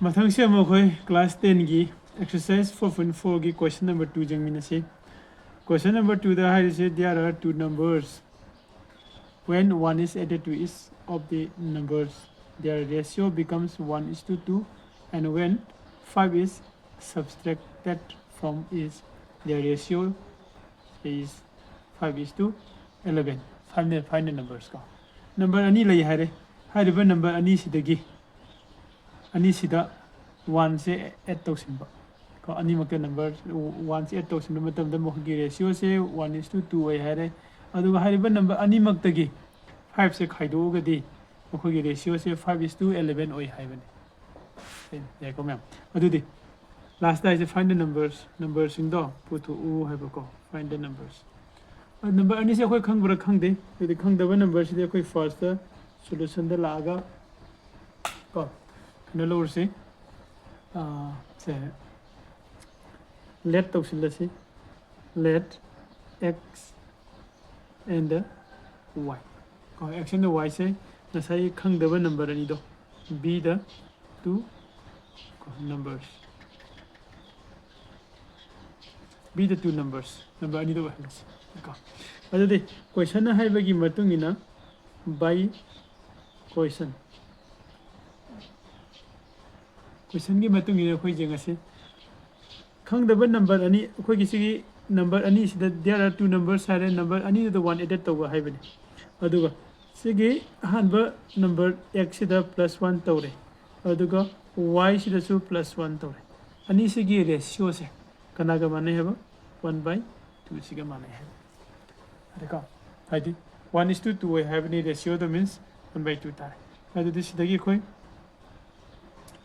मथंग से अमोखोई क्लास 10 की exercise 4.4 की question number 2 जंगमिनसी question number 2 दा हाइसे there are two numbers when one is added to each of the numbers their ratio becomes 1:2 and when 5 is subtracted from each their ratio is 5:11 find the numbers का number ani लई हारे हारिबा number ani सिदगी अनि सिदा 1 से add तौसिनबा को अनि मके number 1 से ऐड तौसिनबा मतम द मोखगी रेशियो से 1:2 ओइ हारे अदुगा हारिबा नंबर अनि मक्तगी 5 से खाइदोगदी मोखगी रेशियो से 5:11 ओइ हाइबने याको मैम अदुदि लास्ट टाइम से फाइंड द नंबर्स सिंग दो पुथु उ हाइबा को फाइंड द नंबर्स नंबर अनि से कोइ खंगब्रा खंगदे यदि खंगदबा नंबर से कोइ फर्स्ट सॉल्यूशन द लागा को नलोर से let तौसिलसी let x and y को x and y से नसाई खंगदबा नंबर अनि दो b the two numbers b the two numbers number ani do Halsi को अदुदि क्वेश्चन हाइबगी मतुंगिना by question क्वेश्चन की मतुंग इन अखोई जेंगसे खंगदबा नंबर अनि अखोई किसी नंबर अनि सिदा देयर आर टू नंबर्स हारे नंबर अनि द वन एडेड तौबा हाइबने अदुगा सिगी हानबा नंबर x सिदा +1 तौरे अदुगा y सिदा सु +1 तौरे अनि सिगी रेशियो से कनागा माने हेबा 1/2 सिगा माने हे देखो हाइदि 1:2 ओइ हाइबने रेशियो द मींस 1/2 तारे अदुदि सिदागी खोई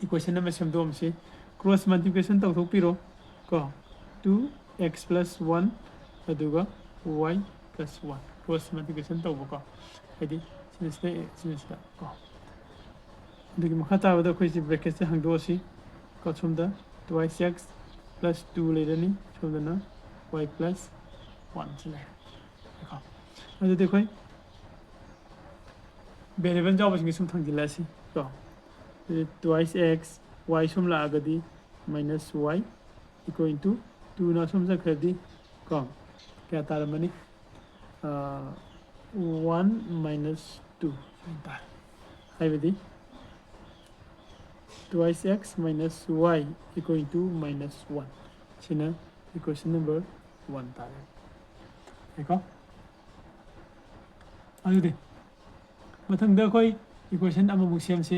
इक्वेशन नंबर सेमदोम से क्रॉस मल्टीप्लिकेशन तौथोपिरो को 2x + 1 अदुगा y + 1 क्रॉस मल्टीप्लिकेशन तौबको हाइदि सिनिस्ता को अदुगी मखता बदा खोइ सि ब्रैकेट से हंगदोसी को सोमदा 2x + 2 लेदनी सोमदना y + 1 सिले देखो अदु देखोइ वेरिएबल जाबसिंग सुम थंगिलासी को twice x y sum la agadi minus y equal to 2 na sum zakradi ko kya taramani 1 minus 2 tar haibadi twice x minus y equal to minus 1 sina equation number 1 tar देखो अदुदि मथंग the कोई equation अममुक same से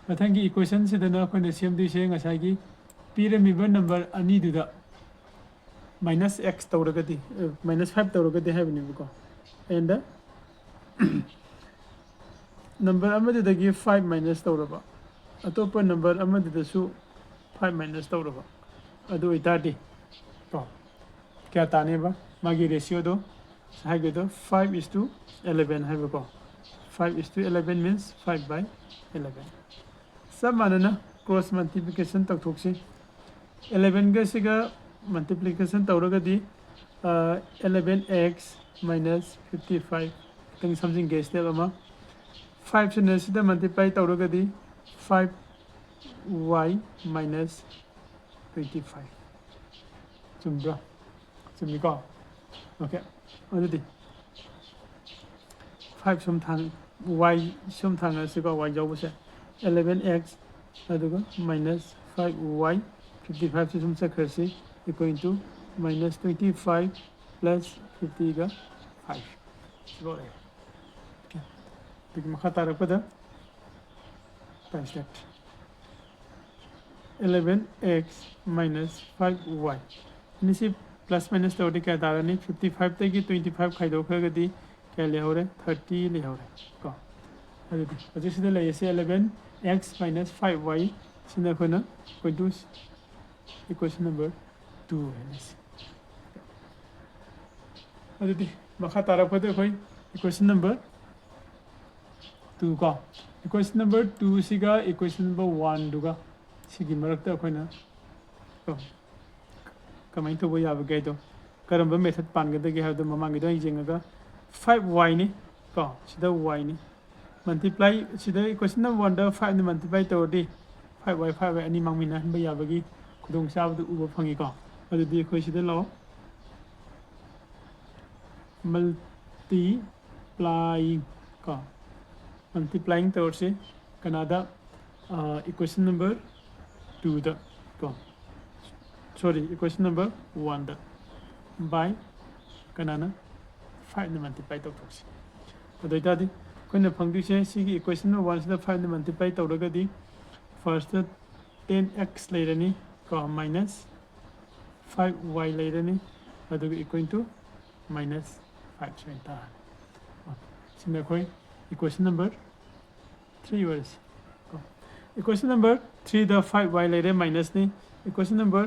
मथंगी equation से दना कोने same दि से ngसागी pyramid number अनि दुदा -x तौरगदी -5 तौरगदी हाबिनि को and number अमदगी 5 minus तौरबा Atop number अमदसु 5 minus तौरबा अदु इतादी को क्या तानेबा मागी रेशियो दो हाइगे दो 5:11 हाइबको 5:11 means 5/11 सब मानना क्रॉस मल्टीप्लिकेशन तौथोक्सी 11 का सिगा मल्टीप्लिकेशन तौरगदी 11x minus 55 तंग समथिंग गेस स्टेप अमा 5 से नसिदा मल्टीप्लाई तौरगदी 5y minus 25 चुम्ब्रा चुम्बिको ओके अदुदि 5 सम थांग y सम थांग सिगा y जावबसे 11x अदुगा minus 5y 55 से सुमसा खरसी equal to minus 25 plus 50 का 5 बोले ओके तो मखता रखदा times that 11x minus 5y निसी plus minus तौर क्या दारानी 55 तक 25 खाइदो खगदी क्या ले हो रे 30 ले हो रे को अदुदि सिदा लेसे 11x minus 5y सिना खोना प्रोड्यूस इक्वेशन नंबर 2 है अदुदि मखा तारपदे खोइ इक्वेशन नंबर 2 को इक्वेशन नंबर 2 सिगा इक्वेशन नंबर 1 दुगा सिगी मरकता खोना को कमाई तो वो याब गए तो करम मेथड पानगदगे हादो ममांगिदो जेंगा 5y ने को सिदा y ने मल्टीप्लाई सिदा इक्वेशन नंबर 1 दा 5 ने multiply तोदी 5y 5y ani mangmina hanba yabagi khudong sabdu uba phangi ko adudi khoi sida lo multiplying ko multiplying tawse kanada equation number 2 da ko sorry equation number 1 da by kanana 5 na multiply tawse adoi tadi koina phangdi se sigi equation number 1 sida 5 na multiply tawragadi first 10x lairani ko minus 5y lairani aduga equal to minus 5 centa sina koi equation number 3 was equation number 3 the 5y later minus ni equation number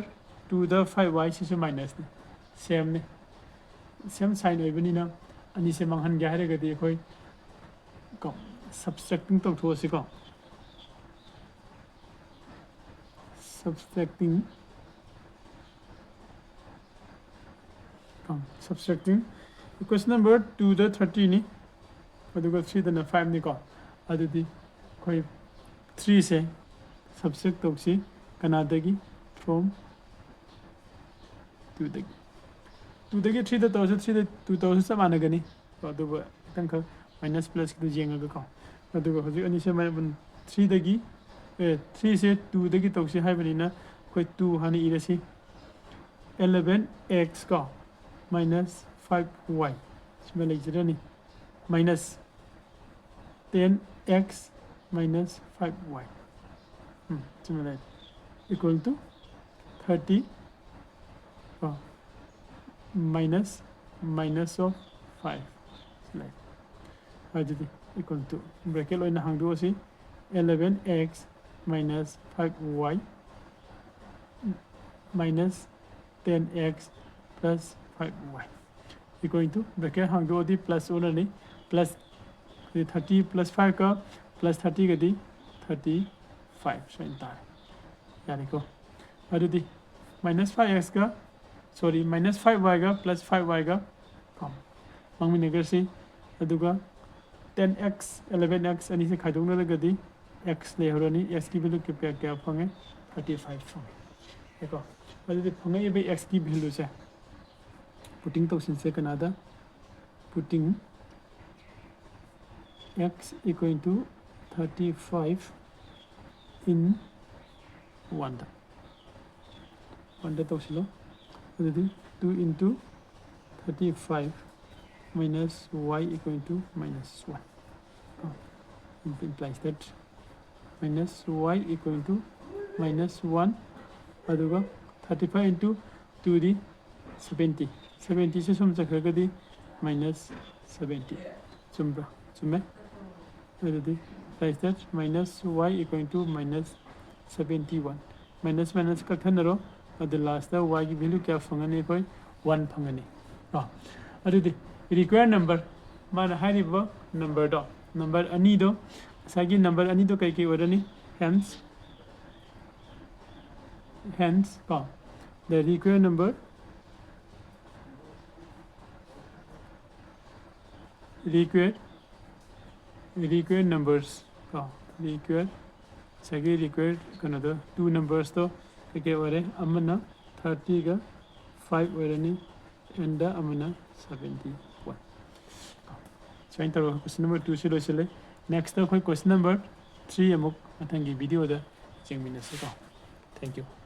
2 the 5y is minus ni same ni same sign oibani na ani se manghan ga hare gadi koi ko subtracting to thosi ko subtracting equation number 2 the 30 ni aduga 3 the 5 ni ko adudi koi 3 se subtract tawsi kanadagi from 2 dagi 3 the 3 the 2000 samana gani aduga tangka minus plus ki jenga ga ko aduga hoji ani se 3 dagi 3 se 2 dagi tawsi haibani na koi 2 hani irasi 11x ko minus 5y sima lejirani minus 10x minus 5y similar equal to 30 minus of 5 like equal to bracket loina hangdu si 11x minus 5y minus 10x plus 5y equal to bracket hangdu di plus only plus 30 plus 5 ka plus 30 ka di 35 so entire yani ko adudi minus 5x ka sorry minus 5y ka plus 5y ka kom mangmi negar si aduga 10x 11x ani se khaidong na ga di x le horani x ki value ke kya phange 35 phange eko adudi phange be x ki value se putting to sin se kanada putting x equal to 35 in 1 to silo 2 into 35 minus y equal to minus 1 it implies that minus y equal to minus 1 aduga 35 into 2 di 70 se sum chakha di minus 70 chumra chume adudi implies that minus y equal to minus 71 minus minus ka thanaro the last the y ki value kya phangani koi 1 phangani adudi required number mana haribo number do number ani do sagi number ani do kai ki orani hence the required number required numbers required sagi required kanada two numbers to kai ore amana 30 ga 5 orani and the amana 71 so enter question number 2 silo sile next question number 3 amuk athangi video da jengmina se ko thank you